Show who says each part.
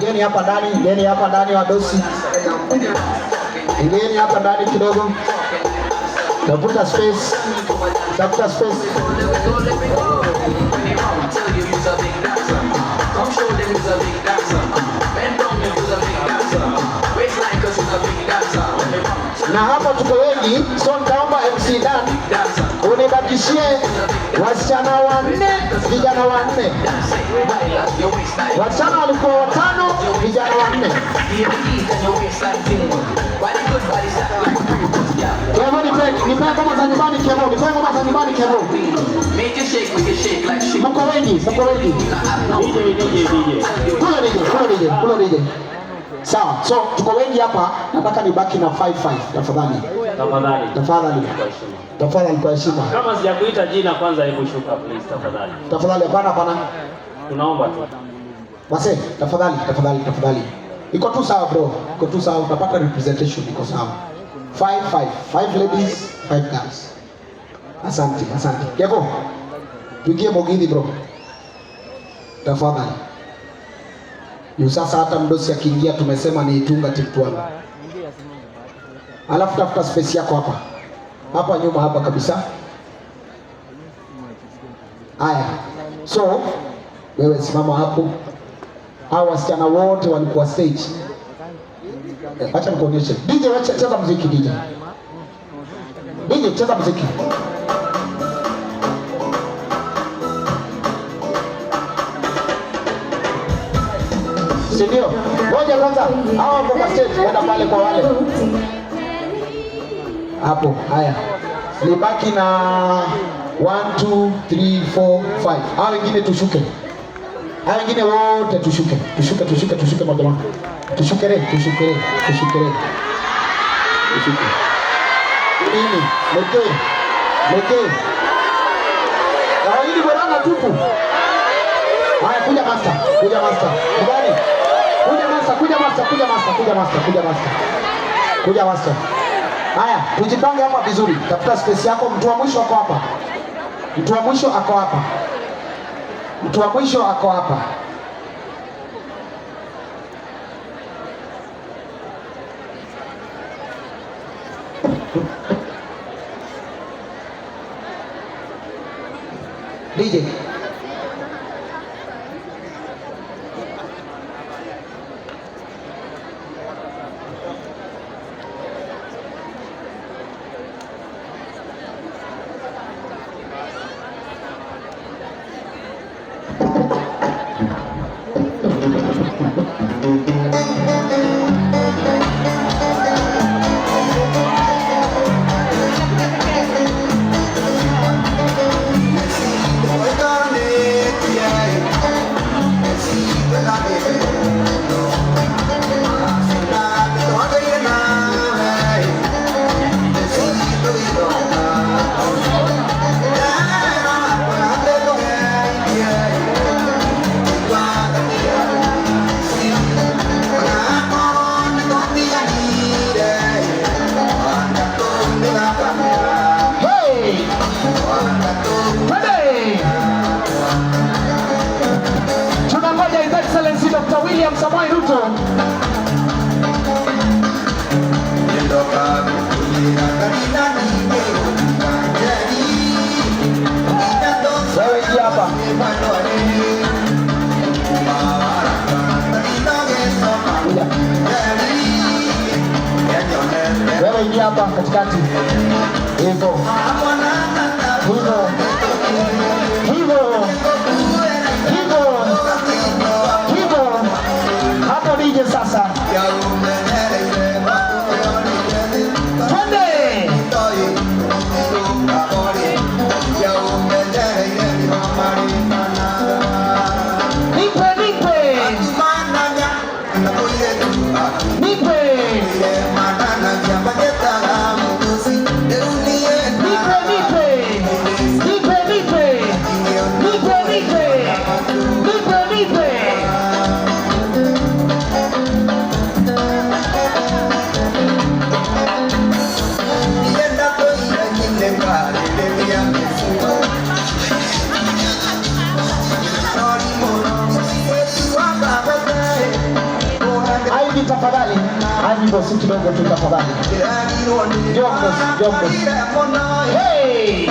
Speaker 1: Ingeni hapa ndani, ingeni hapa ndani wadosi. Ingeni hapa ndani kidogo. Tafuta space. Tafuta space. Na hapa tuko wengi, so nitaomba MC Dan unibakishie wasichana 4, vijana 4. Wasichana walikuwa 5, vijana 4. Kemo nipe kama za nyumbani Kemo, nipe kama za nyumbani Kemo. Mko wengi, mko wengi. Kula DJ. Sawa, so tuko wengi hapa, nataka nibaki na 5-5 tafadhali. Tafadhali kwa heshima.
Speaker 2: Kama sijakuita jina kwanza hebu shuka please tafadhali.
Speaker 1: Tafadhali hapana.
Speaker 2: Tunaomba tu.
Speaker 1: Wase, tafadhali. Iko tu sawa bro. Iko tu sawa, utapata representation iko sawa. 5 ladies, 5 girls. Asante. Keko. Pigie Mogini bro. Tafadhali. Sasa hata mdosi akiingia tumesema ni Itunga Tiptwana. Alafu tafuta space yako hapa. Hapa nyuma hapa kabisa. Haya. So, wewe simama hapo. Hao wasichana wote walikuwa stage. Acha nikuonyeshe. DJ cheza muziki DJ. DJ cheza muziki. Ndio. Ngoja kwanza. Hao kwa stage wenda pale kwa wale. Hapo. Haya. Libaki na 1 2 3 4 5. Hao wengine tushuke. Hao wengine wote tushuke. Tushuke madama. Tushuke. Nini? Leke. Hao hili bwana tupu. Haya kuja master. Kubali. Kuja master. Haya, tujipange hapa vizuri. Tafuta space yako, mtu wa mwisho ako hapa. DJ. William Samoei Ruto. Wewe ingia hapa katikati. Hivyo. Hapo nije sasa. Twende. Haji tafadhali. Haji bosi kidogo tu tafadhali. Jombo. Hey!